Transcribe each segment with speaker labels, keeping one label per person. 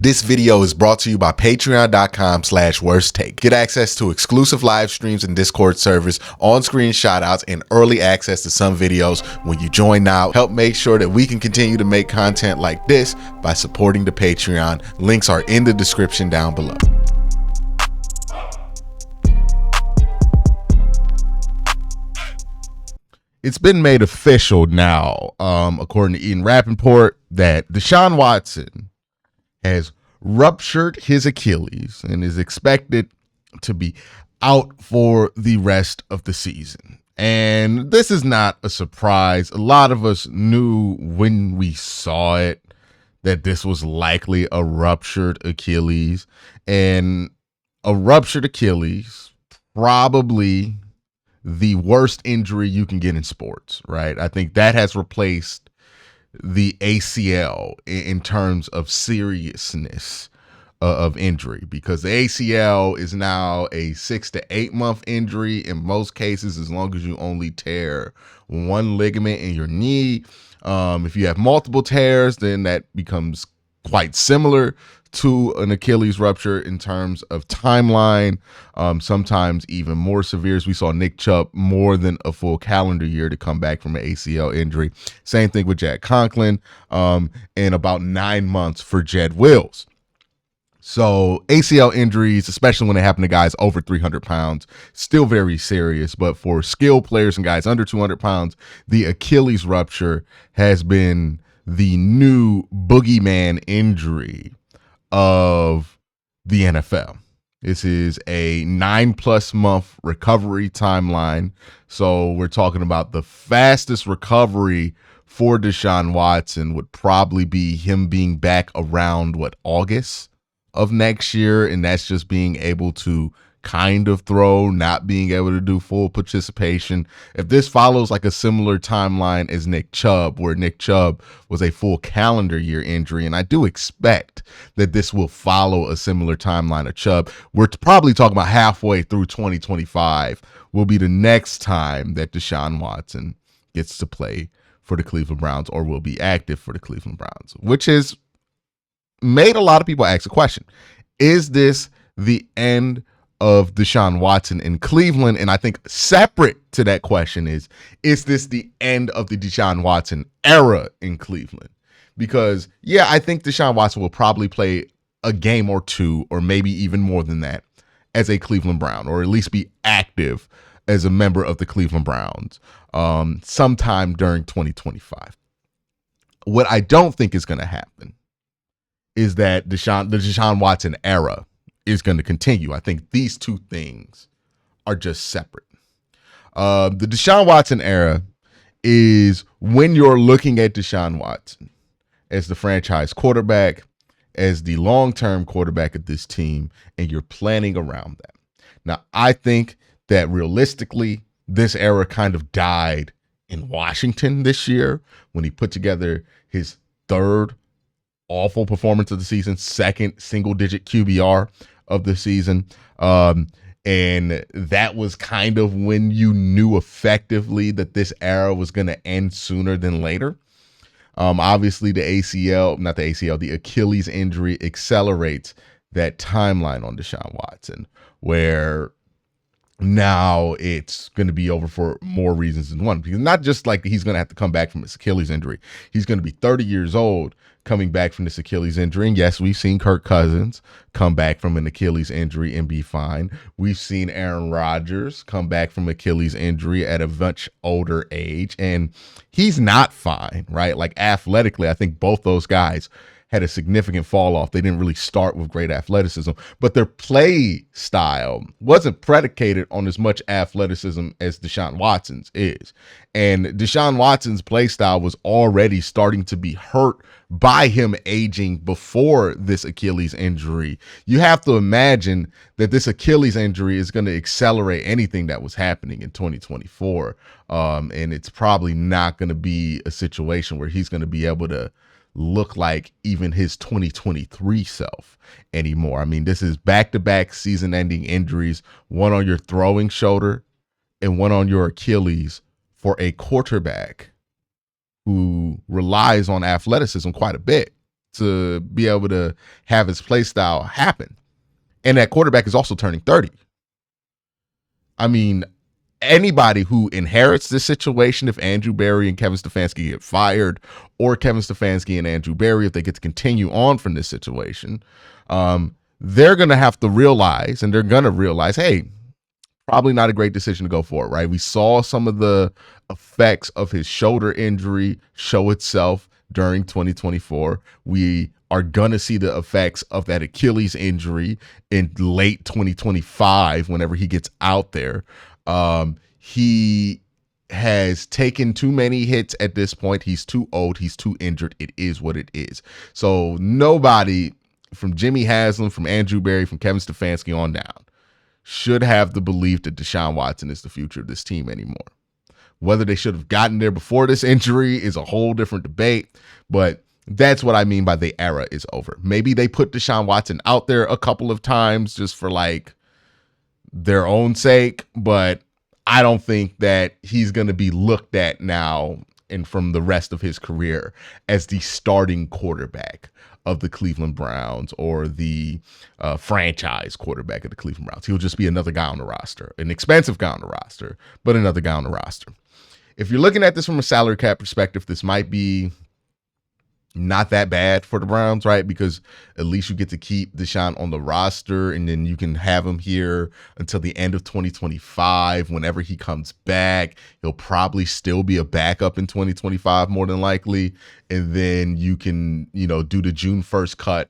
Speaker 1: This video is brought to you by patreon.com/worsttake. Get access to exclusive live streams and Discord servers, on-screen shoutouts, and early access to some videos when you join now. Help make sure that we can continue to make content like this by supporting the Patreon. Links are in the description down below.
Speaker 2: It's been made official now, according to Ian Rappaport, that Deshaun Watson has ruptured his Achilles and is expected to be out for the rest of the season. And this is not a surprise. A lot of us knew when we saw it that this was likely a ruptured Achilles. And a ruptured Achilles, probably the worst injury you can get in sports, right? I think that has replaced the ACL in terms of seriousness of injury, because the ACL is now a 6 to 8 month injury in most cases, as long as you only tear one ligament in your knee. If you have multiple tears, then that becomes quite similar to an Achilles rupture in terms of timeline, sometimes even more severe, as we saw Nick Chubb more than a full calendar year to come back from an ACL injury. Same thing with Jack Conklin, and about 9 months for Jed Wills. So ACL injuries, especially when they happen to guys over 300 pounds, still very serious. But for skilled players and guys under 200 pounds, the Achilles rupture has been the new boogeyman injury of the NFL. This is a 9+ month recovery timeline. So we're talking about the fastest recovery for Deshaun Watson would probably be him being back around August of next year. And that's just being able to kind of throw, not being able to do full participation. If this follows like a similar timeline as Nick Chubb, where Nick Chubb was a full calendar year injury, and I do expect that this will follow a similar timeline of Chubb, we're probably talking about halfway through 2025 will be the next time that Deshaun Watson gets to play for the Cleveland Browns or will be active for the Cleveland Browns, which has made a lot of people ask a question. Is this the end of Deshaun Watson in Cleveland? And I think separate to that question is this the end of the Deshaun Watson era in Cleveland? Because, yeah, I think Deshaun Watson will probably play a game or two, or maybe even more than that, as a Cleveland Brown, or at least be active as a member of the Cleveland Browns sometime during 2025. What I don't think is going to happen is that the Deshaun Watson era is going to continue. I think these two things are just separate. The Deshaun Watson era is when you're looking at Deshaun Watson as the franchise quarterback, as the long-term quarterback of this team, and you're planning around that. Now, I think that realistically, this era kind of died in Washington this year when he put together his third awful performance of the season, second single-digit QBR of the season. And that was kind of when you knew effectively that this era was going to end sooner than later. Obviously, the Achilles injury accelerates that timeline on Deshaun Watson, where now it's going to be over for more reasons than one. Because not just like he's going to have to come back from his Achilles injury. He's going to be 30 years old coming back from this Achilles injury. And yes, we've seen Kirk Cousins come back from an Achilles injury and be fine. We've seen Aaron Rodgers come back from Achilles injury at a much older age, and he's not fine, right? Like athletically, I think both those guys had a significant fall off. They didn't really start with great athleticism, but their play style wasn't predicated on as much athleticism as Deshaun Watson's is. And Deshaun Watson's play style was already starting to be hurt by him aging before this Achilles injury. You have to imagine that this Achilles injury is going to accelerate anything that was happening in 2024. And it's probably not going to be a situation where he's going to be able to look like even his 2023 self anymore. I mean, this is back-to-back season-ending injuries, one on your throwing shoulder and one on your Achilles for a quarterback who relies on athleticism quite a bit. to be able to have his play style happen. And that quarterback is also turning 30. I mean, anybody who inherits this situation, if Andrew Berry and Kevin Stefanski get fired, or Kevin Stefanski and Andrew Berry, if they get to continue on from this situation, they're going to have to realize, and they're going to realize, hey, probably not a great decision to go for it, right? We saw some of the effects of his shoulder injury show itself during 2024. We are going to see the effects of that Achilles injury in late 2025 whenever he gets out there. He has taken too many hits at this point. He's too old. He's too injured. It is what it is. So nobody from Jimmy Haslam, from Andrew Berry, from Kevin Stefanski on down should have the belief that Deshaun Watson is the future of this team anymore. Whether they should have gotten there before this injury is a whole different debate, but that's what I mean by the era is over. Maybe they put Deshaun Watson out there a couple of times just for like their own sake, but I don't think that he's going to be looked at now and from the rest of his career as the starting quarterback of the Cleveland Browns or the franchise quarterback of the Cleveland Browns. He'll just be another guy on the roster, an expensive guy on the roster, but another guy on the roster. If you're looking at this from a salary cap perspective, this might be not that bad for the Browns, right? Because at least you get to keep Deshaun on the roster, and then you can have him here until the end of 2025. Whenever he comes back, he'll probably still be a backup in 2025, more than likely. And then you can, do the June 1st cut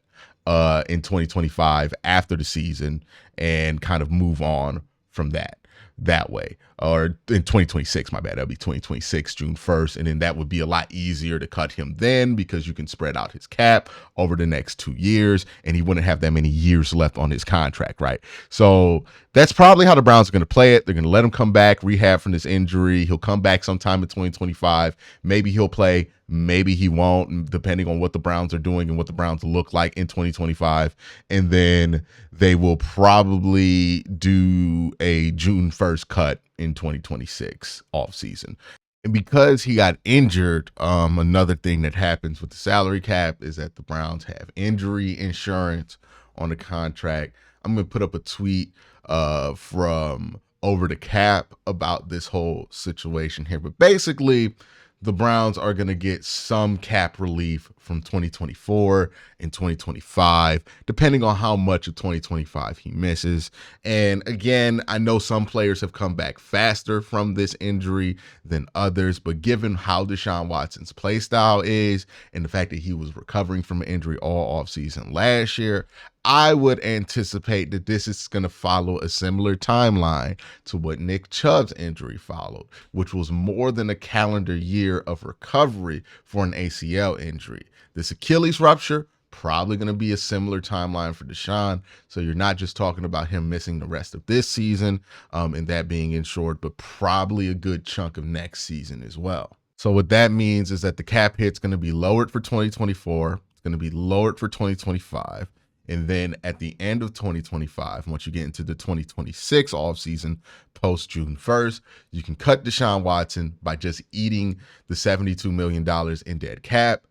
Speaker 2: in 2025 after the season and kind of move on from that way. Or in 2026, my bad, that'll be 2026, June 1st. And then that would be a lot easier to cut him then because you can spread out his cap over the next 2 years and he wouldn't have that many years left on his contract, right? So that's probably how the Browns are going to play it. They're going to let him come back, rehab from this injury. He'll come back sometime in 2025. Maybe he'll play, maybe he won't, depending on what the Browns are doing and what the Browns look like in 2025. And then they will probably do a June 1st cut in 2026 offseason. And because he got injured, another thing that happens with the salary cap is that the Browns have injury insurance on the contract. I'm going to put up a tweet from Over the Cap about this whole situation here. But basically, the Browns are going to get some cap relief from 2024 and 2025, depending on how much of 2025 he misses. And again, I know some players have come back faster from this injury than others, but given how Deshaun Watson's play style is and the fact that he was recovering from an injury all offseason last year, I would anticipate that this is going to follow a similar timeline to what Nick Chubb's injury followed, which was more than a calendar year of recovery for an ACL injury. This Achilles rupture, probably going to be a similar timeline for Deshaun. So you're not just talking about him missing the rest of this season and that being insured, but probably a good chunk of next season as well. So what that means is that the cap hit's going to be lowered for 2024. It's going to be lowered for 2025. And then at the end of 2025, once you get into the 2026 offseason, post June 1st, you can cut Deshaun Watson by just eating the $72 million in dead cap,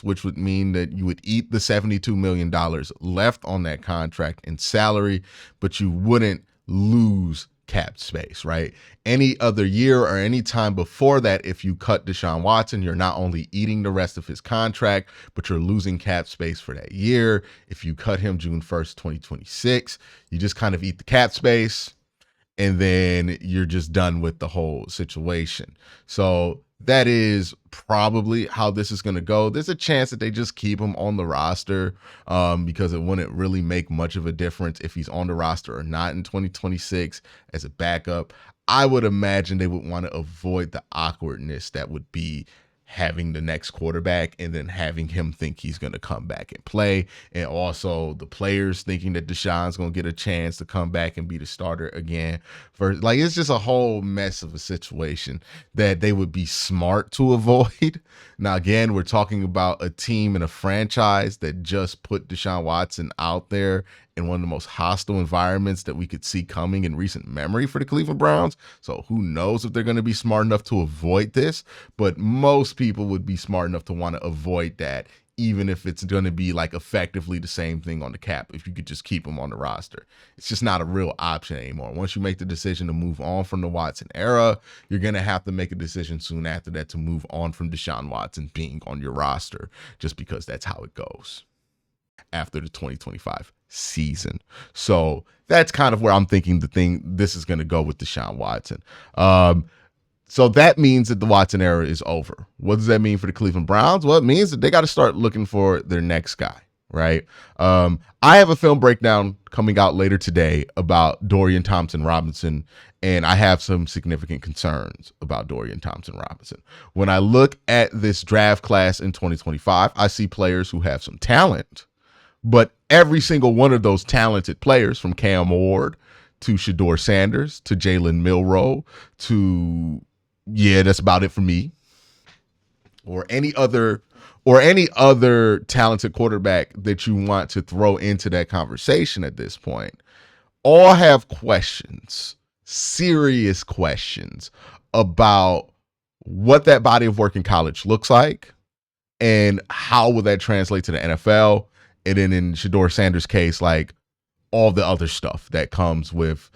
Speaker 2: which would mean that you would eat the $72 million left on that contract in salary, but you wouldn't lose cap space, right? Any other year or any time before that, if you cut Deshaun Watson, you're not only eating the rest of his contract, but you're losing cap space for that year. If you cut him June 1st, 2026, you just kind of eat the cap space and then you're just done with the whole situation. So that is probably how this is going to go. There's a chance that they just keep him on the roster because it wouldn't really make much of a difference if he's on the roster or not in 2026 as a backup. I would imagine they would want to avoid the awkwardness that would be having the next quarterback and then having him think he's going to come back and play. And also the players thinking that Deshaun's going to get a chance to come back and be the starter again. It's just a whole mess of a situation that they would be smart to avoid. Now, again, we're talking about a team and a franchise that just put Deshaun Watson out there in one of the most hostile environments that we could see coming in recent memory for the Cleveland Browns. So who knows if they're going to be smart enough to avoid this, but most people would be smart enough to want to avoid that even if it's going to be like effectively the same thing on the cap, if you could just keep him on the roster. It's just not a real option anymore. Once you make the decision to move on from the Watson era, you're going to have to make a decision soon after that to move on from Deshaun Watson being on your roster, just because that's how it goes after the 2025 season. So that's kind of where I'm thinking this is going to go with Deshaun Watson. So that means that the Watson era is over. What does that mean for the Cleveland Browns? Well, it means that they got to start looking for their next guy, right? I have a film breakdown coming out later today about Dorian Thompson-Robinson, and I have some significant concerns about Dorian Thompson-Robinson. When I look at this draft class in 2025, I see players who have some talent, but every single one of those talented players, from Cam Ward to Shedeur Sanders to Jalen Milroe to, yeah, that's about it for me, or any other talented quarterback that you want to throw into that conversation at this point, all have questions, serious questions about what that body of work in college looks like and how will that translate to the NFL. And then in Shedeur Sanders' case, like all the other stuff that comes with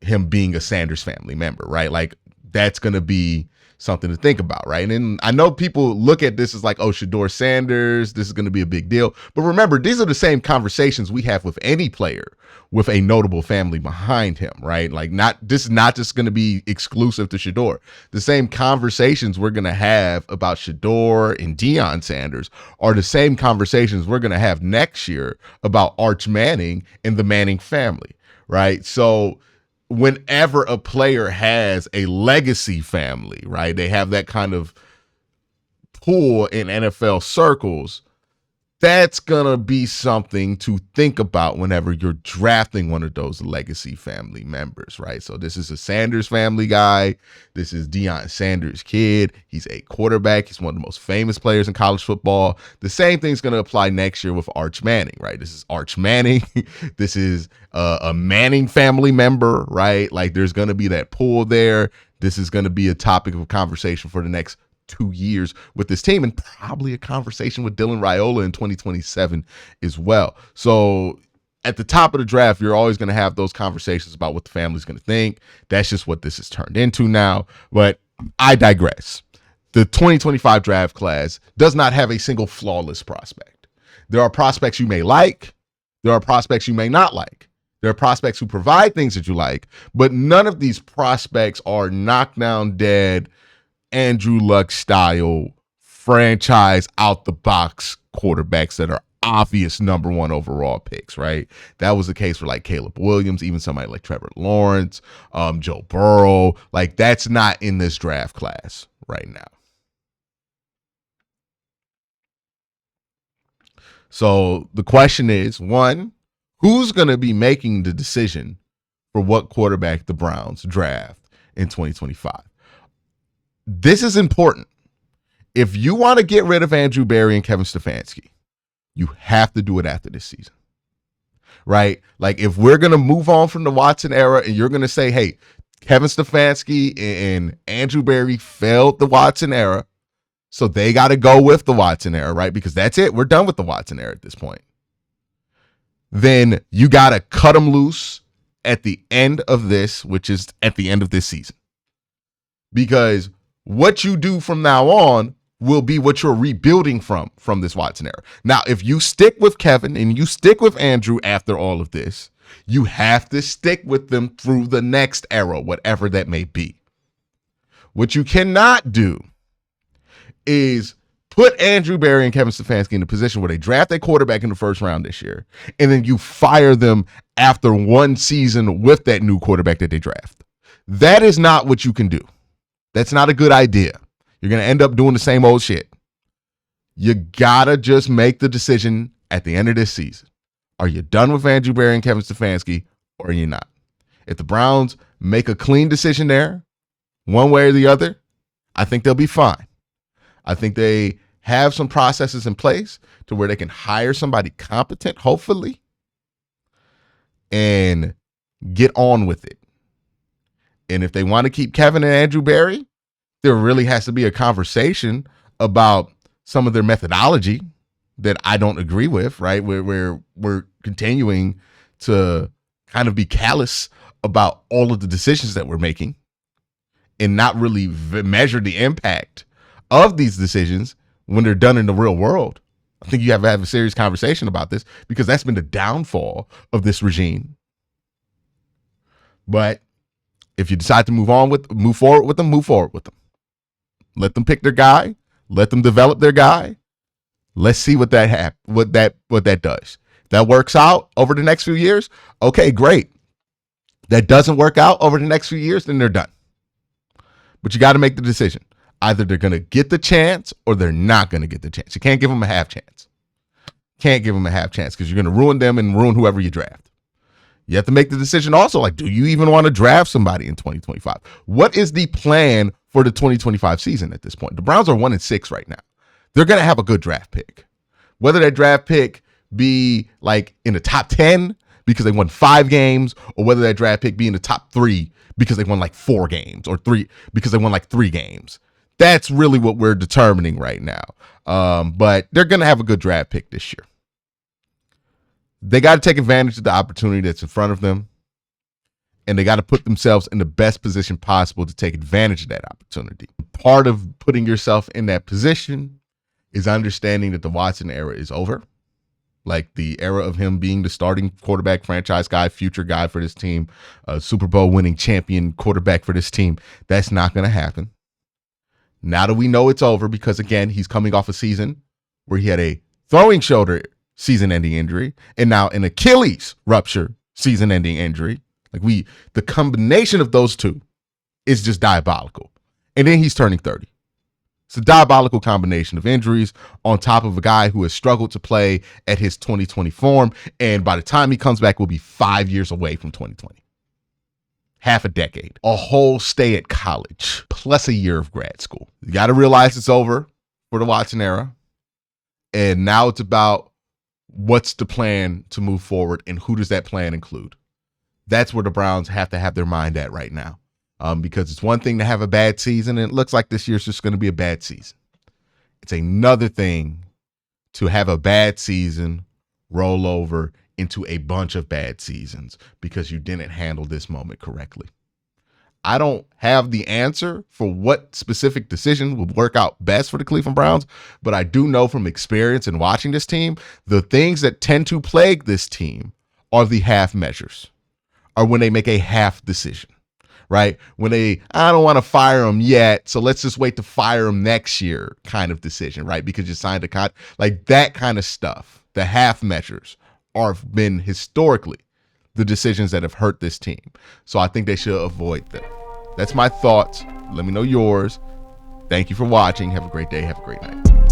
Speaker 2: him being a Sanders family member, right? Like that's going to be something to think about, right? And I know people look at this as like, oh, Shedeur Sanders, this is going to be a big deal. But remember, these are the same conversations we have with any player with a notable family behind him, right? Like this is not just going to be exclusive to Shedeur. The same conversations we're going to have about Shedeur and Deion Sanders are the same conversations we're going to have next year about Arch Manning and the Manning family, right? So whenever a player has a legacy family, right, they have that kind of pull in NFL circles, that's going to be something to think about whenever you're drafting one of those legacy family members, right? So this is a Sanders family guy. This is Deion Sanders' kid. He's a quarterback. He's one of the most famous players in college football. The same thing's going to apply next year with Arch Manning, right? This is Arch Manning. This is a Manning family member, right? Like there's going to be that pull there. This is going to be a topic of conversation for the next 2 years with this team, and probably a conversation with Dylan Raiola in 2027 as well. So at the top of the draft, you're always going to have those conversations about what the family's going to think. That's just what this has turned into now. But I digress. The 2025 draft class does not have a single flawless prospect. There are prospects you may like. There are prospects you may not like. There are prospects who provide things that you like, but none of these prospects are knockdown dead Andrew Luck style franchise out the box quarterbacks that are obvious number one overall picks, right? That was the case for like Caleb Williams, even somebody like Trevor Lawrence, Joe Burrow. Like that's not in this draft class right now. So the question is, one, who's going to be making the decision for what quarterback the Browns draft in 2025? This is important. If you want to get rid of Andrew Berry and Kevin Stefanski, you have to do it after this season, right? Like if we're going to move on from the Watson era and you're going to say, hey, Kevin Stefanski and Andrew Berry failed the Watson era, so they got to go with the Watson era, right? Because that's it. We're done with the Watson era at this point. Then you got to cut them loose at the end of this, which is at the end of this season. Because what you do from now on will be what you're rebuilding from this Watson era. Now, if you stick with Kevin and you stick with Andrew after all of this, you have to stick with them through the next era, whatever that may be. What you cannot do is put Andrew Berry and Kevin Stefanski in a position where they draft a quarterback in the first round this year, and then you fire them after one season with that new quarterback that they draft. That is not what you can do. That's not a good idea. You're going to end up doing the same old shit. You got to just make the decision at the end of this season. Are you done with Andrew Berry and Kevin Stefanski, or are you not? If the Browns make a clean decision there, one way or the other, I think they'll be fine. I think they have some processes in place to where they can hire somebody competent, hopefully, and get on with it. And if they want to keep Kevin and Andrew Berry, there really has to be a conversation about some of their methodology, that I don't agree with, right? Where we're continuing to kind of be callous about all of the decisions that we're making and not really measure the impact of these decisions when they're done in the real world. I think you have to have a serious conversation about this, because that's been the downfall of this regime. But if you decide to move forward with them. Let them pick their guy. Let them develop their guy. Let's see what that does. If that works out over the next few years, okay, great. That doesn't work out over the next few years, then they're done. But you got to make the decision. Either they're going to get the chance or they're not going to get the chance. You can't give them a half chance. Can't give them a half chance, because you're going to ruin them and ruin whoever you draft. You have to make the decision also, like, do you even want to draft somebody in 2025? What is the plan for the 2025 season at this point? The Browns are 1-6 right now. They're going to have a good draft pick. Whether that draft pick be like in the top 10 because they won 5 games, or whether that draft pick be in the top 3 because they won like 4 games, or 3 because they won like 3 games. That's really what we're determining right now. But they're going to have a good draft pick this year. They got to take advantage of the opportunity that's in front of them, and they got to put themselves in the best position possible to take advantage of that opportunity. Part of putting yourself in that position is understanding that the Watson era is over. Like the era of him being the starting quarterback, franchise guy, future guy for this team, Super Bowl winning champion quarterback for this team. That's not going to happen. Now that we know it's over, because again, he's coming off a season where he had a throwing shoulder season-ending injury and now an Achilles rupture season-ending injury. The combination of those two is just diabolical. And then he's turning 30. It's a diabolical combination of injuries on top of a guy who has struggled to play at his 2020 form. And by the time he comes back, we'll be 5 years away from 2020. Half a decade, a whole stay at college, plus a year of grad school. You got to realize it's over for the Watson era. And now it's about what's the plan to move forward, and who does that plan include? That's where the Browns have to have their mind at right now. Because it's one thing to have a bad season, and it looks like this year's just going to be a bad season. It's another thing to have a bad season roll over into a bunch of bad seasons because you didn't handle this moment correctly. I don't have the answer for what specific decision would work out best for the Cleveland Browns, but I do know from experience in watching this team, the things that tend to plague this team are the half measures, or when they make a half decision. Right? When I don't want to fire him yet, so let's just wait to fire him next year kind of decision, right? Because you signed a contract, like that kind of stuff. The half measures have been historically the decisions that have hurt this team. So I think they should avoid them. That's my thoughts. Let me know yours. Thank you for watching. Have a great day. Have a great night.